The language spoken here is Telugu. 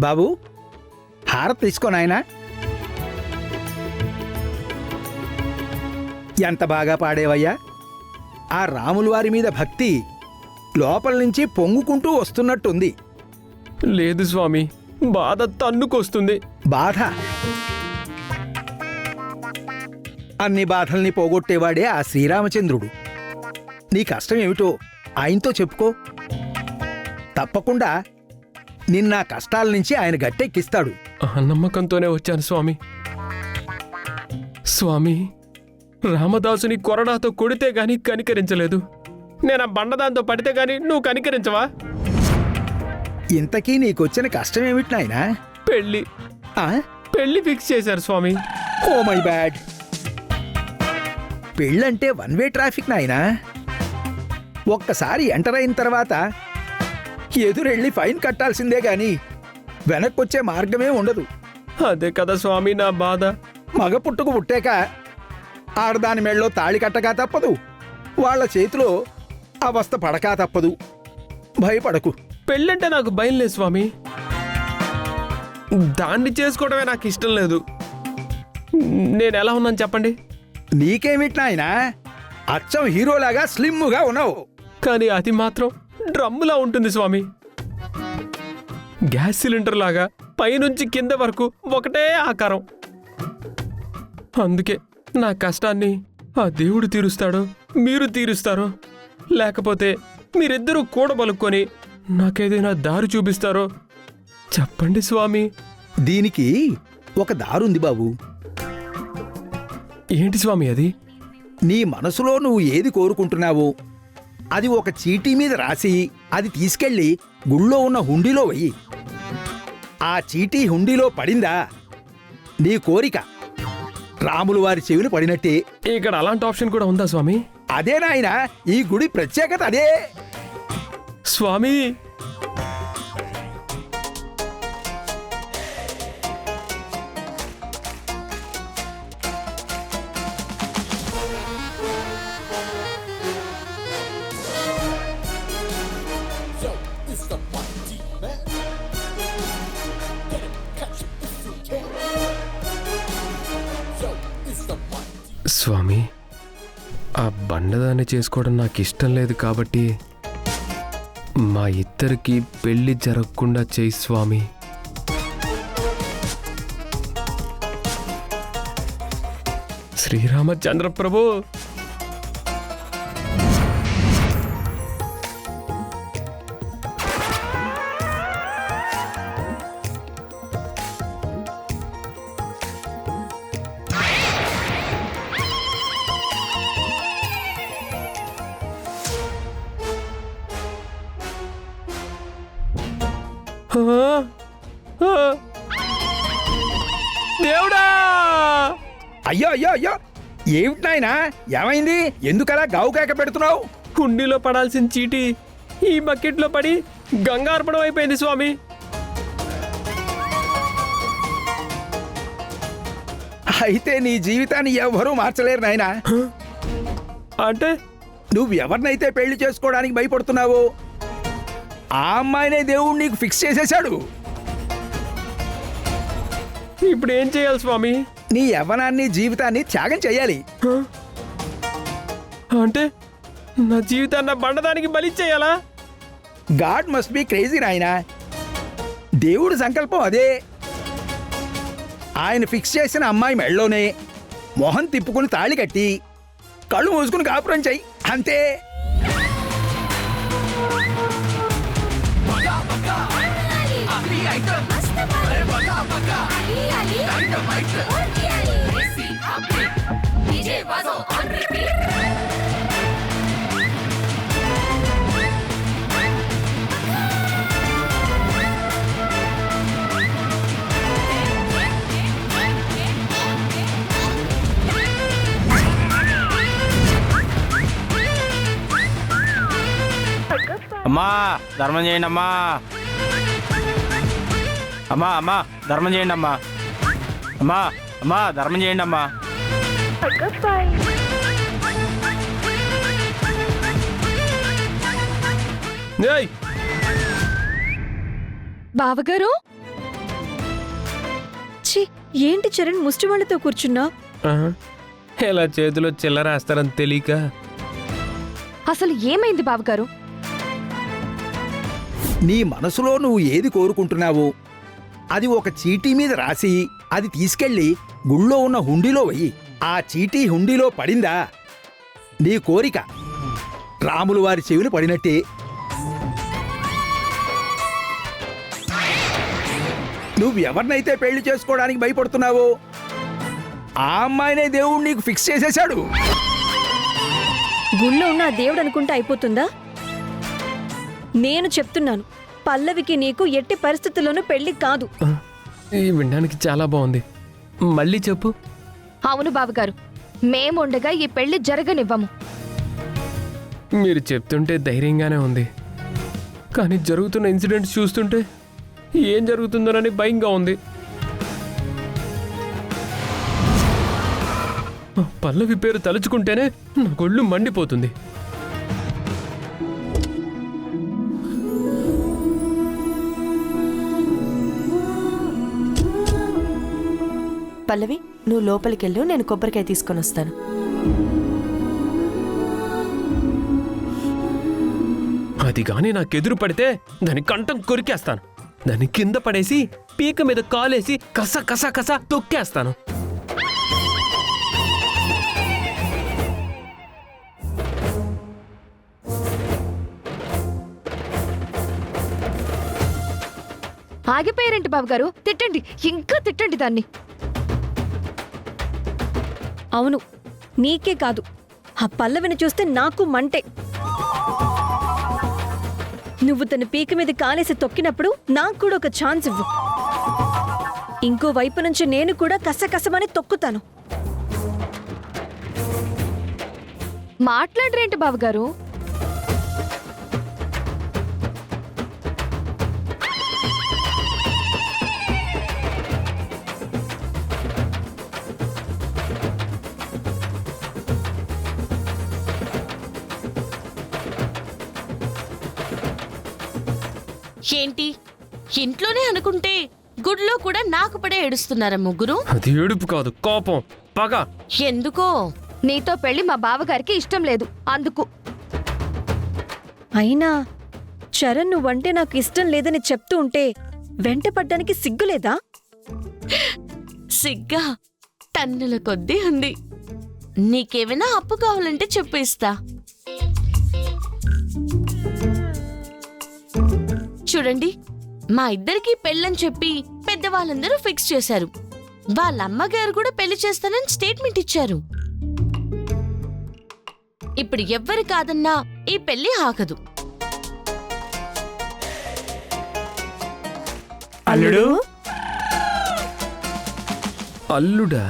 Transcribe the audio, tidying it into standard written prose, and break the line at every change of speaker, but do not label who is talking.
బాబు హారతి తీసుకో నాయనా. ఎంత బాగా పాడేవయ్యా. ఆ రాముల వారి మీద భక్తి లోపల నుంచి పొంగుకుంటూ వస్తున్నట్టుంది.
లేదు స్వామి, బాధ తన్నుకొస్తుంది.
బాధ? అన్ని బాధల్ని పోగొట్టేవాడే ఆ శ్రీరామచంద్రుడు. నీ కష్టం ఏమిటో ఆయనతో చెప్పుకో. తప్పకుండా నిన్న కష్టాల నుంచి ఆయన గట్టెక్కిస్తాడు.
ఆ నమ్మకంతోనే వచ్చాను స్వామి. స్వామి, రామదాసుని కొరడాతో కొడితే గాని కనికరించలేదు. నేను ఆ బండదాంతో పడితే గాని నువ్వు కనికరించవా?
ఇంతకీ నీకొచ్చిన కష్టం ఏమిటి నాయనా?
పెళ్ళి పెళ్ళి ఫిక్స్ చేశారు స్వామి.
Oh my bad. పెళ్ళంటే వన్ వే ట్రాఫిక్ నాయనా. ఒక్కసారి ఎంటర్ అయిన తర్వాత ఎదురెళ్ళి ఫైన్ కట్టాల్సిందే గాని వెనక్కొచ్చే మార్గమే ఉండదు.
అదే కదా స్వామి నా బాధ.
మగ పుట్టుకు పుట్టాక ఆడదాని మెళ్ళలో తాళి కట్టగా తప్పదు, వాళ్ళ చేతిలో అవస్థ పడకా తప్పదు. భయపడకు.
పెళ్ళంటే నాకు భయం లేదు స్వామి. దాన్ని చేసుకోవడమే నాకు ఇష్టం లేదు. నేను ఎలా ఉన్నాను చెప్పండి?
నీకేమిటి నాయనా, అచ్చం హీరోలాగా స్లిమ్ముగా ఉన్నావు.
కానీ అది మాత్రం డ్రమ్ములా ఉంటుంది స్వామి. గ్యాస్ సిలిండర్ లాగా పైనుంచి కింద వరకు ఒకటే ఆకారం. అందుకే నా కష్టాన్ని ఆ దేవుడు తీరుస్తాడో మీరు తీరుస్తారో, లేకపోతే మీరిద్దరూ కూడబలుక్కొని నాకేదైనా దారి చూపిస్తారో చెప్పండి స్వామి.
దీనికి ఒక దారుంది బాబు.
ఏంటి స్వామి అది?
నీ మనసులో నువ్వు ఏది కోరుకుంటున్నావో అది ఒక చీటీ మీద రాసి అది తీసుకెళ్లి గుళ్ళో ఉన్న హుండీలో వెయ్యి. ఆ చీటీ హుండీలో పడిందా నీ కోరిక రాములు వారి చెవిని పడినట్టే.
ఇక్కడ అలాంటి ఆప్షన్ కూడా ఉందా స్వామి?
అదే నాయనా ఈ గుడి ప్రత్యేకత. అదే
స్వామి. స్వామి, ఆ బండదాన్ని చేసుకోవడం నాకు ఇష్టం లేదు కాబట్టి మా ఇద్దరికి పెళ్లి జరగకుండా చేయి స్వామి. శ్రీరామచంద్ర ప్రభు. దేవుడా!
అయ్యో అయ్యో అయ్యో, ఏమిటి నాయనా, ఏమైంది? ఎందుకలా గావుకేక పెడుతున్నావు?
కుండీలో పడాల్సిన చీటీ ఈ బకెట్లో పడి గంగార్పణం అయిపోయింది స్వామి.
అయితే నీ జీవితాన్ని ఎవ్వరూ మార్చలేరు నాయనా.
అంటే
నువ్వెవరినైతే పెళ్లి చేసుకోవడానికి భయపడుతున్నావో ఆ అమ్మాయినే దేవుడు నీకు ఫిక్స్ చేసేశాడు.
ఇప్పుడు ఏం చేయాలి స్వామి?
నీ యవ్వనాన్ని జీవితాన్ని త్యాగం చెయ్యాలి.
అంటే నా జీవితాన్ని బండదానికి బలిచ్చేయాలా?
గాడ్ మస్ట్ బి క్రేజీ నాయనా. దేవుడి సంకల్పం అదే. ఆయన ఫిక్స్ చేసిన అమ్మాయి మెళ్ళలోనే మొహం తిప్పుకుని తాళి కట్టి కళ్ళు మూసుకుని కాపురం చెయ్యి, అంతే.
అమ్మా ధర్మం చేయండి అమ్మా. అమ్మా అమ్మా ధర్మం చేయండి అమ్మా. అమ్మా అమ్మా ధర్మం చేయండి అమ్మా.
ఏయ్!
బావగారు, ఛీ, ఏంటి చరణ్ ముష్టి వాళ్ళతో కూర్చున్నా?
ఆహా. ఇలా చేతిలో చిల్లరేస్తారని తెలియక
అసలు ఏమైంది బావగారు?
నీ మనసులో నువ్వు ఏది కోరుకుంటున్నావో అది ఒక చీటీ మీద రాసి అది తీసుకెళ్ళి గుళ్ళో ఉన్న హుండీలో వెయ్యి. ఆ చీటీ హుండీలో పడిందా నీ కోరిక రాములు వారి చెవిని పడినట్టే. నువ్వెవరినైతే పెళ్లి చేసుకోవడానికి భయపడుతున్నావో ఆ అమ్మాయినే దేవుడు నీకు ఫిక్స్ చేసేశాడు.
గుళ్ళో ఉన్న ఆ దేవుడు అనుకుంటే అయిపోతుందా? నేను చెప్తున్నాను, పల్లవికి నీకు ఎట్టి పరిస్థితుల్లోనూ పెళ్లి కాదు.
ఈ వినడానికి చాలా బాగుంది. మళ్ళీ చెప్పు.
అవును బావగారు, మేముండగా ఈ పెళ్లి జరగనివ్వము.
మీరు చెప్తుంటే ధైర్యంగానే ఉంది, కానీ జరుగుతున్న ఇన్సిడెంట్స్ చూస్తుంటే ఏం జరుగుతుందోనని భయంగా ఉంది. ఆ పల్లవి పేరు తలుచుకుంటేనే నా ఒళ్ళు మండిపోతుంది.
పల్లవి, నువ్వు లోపలికెళ్ళు, నేను కొబ్బరికాయ తీసుకొని వస్తాను.
అది గాని నాకెదురు పడితే దాని కంఠం కొరికేస్తాను. దాని కింద పడేసి పీక మీద కాలేసి కస కస కస తొక్కేస్తాను.
ఆగిపోయారేంటి బావగారు? తిట్టండి, ఇంకా తిట్టండి దాన్ని.
అవును, నీకే కాదు, ఆ పల్లవిని చూస్తే నాకు మంటే. నువ్వు తన పీక మీద కాలేసి తొక్కినప్పుడు నాకు కూడా ఒక ఛాన్స్ ఇవ్వు. ఇంకో వైపు నుంచి నేను కూడా కసకసమని తొక్కుతాను.
మాట్లాడరేంటి బావగారు?
ఏంటి, ఇంట్లోనే అనుకుంటే గుడిలో కూడా నాకు పడే ఏడుస్తున్నారా ముగ్గురు?
అది ఏడుపు కాదు, కోపం, పగ.
ఎందుకో?
నీతో పెళ్లి మా బావగారికి ఇష్టం లేదు, అందుకు.
అయినా చరణ్ నువ్వంటే నాకు ఇష్టం లేదని చెప్తూ ఉంటే వెంట పడ్డానికి సిగ్గులేదా?
సిగ్గా టన్నుల కొద్దీ ఉంది. నీకేమైనా అప్పు కావాలంటే చెప్పేస్తా. చూడండి, మా ఇద్దరికి పెళ్ళని చెప్పి పెద్దవాళ్ళందరూ ఫిక్స్ చేశారు. వాళ్ళ అమ్మగారు కూడా పెళ్లి చేస్తానని స్టేట్మెంట్ ఇచ్చారు. ఇప్పుడు ఎవ్వరు కాదన్నా ఈ పెళ్లి ఆగదు.
అల్లుడు
అల్లుడా?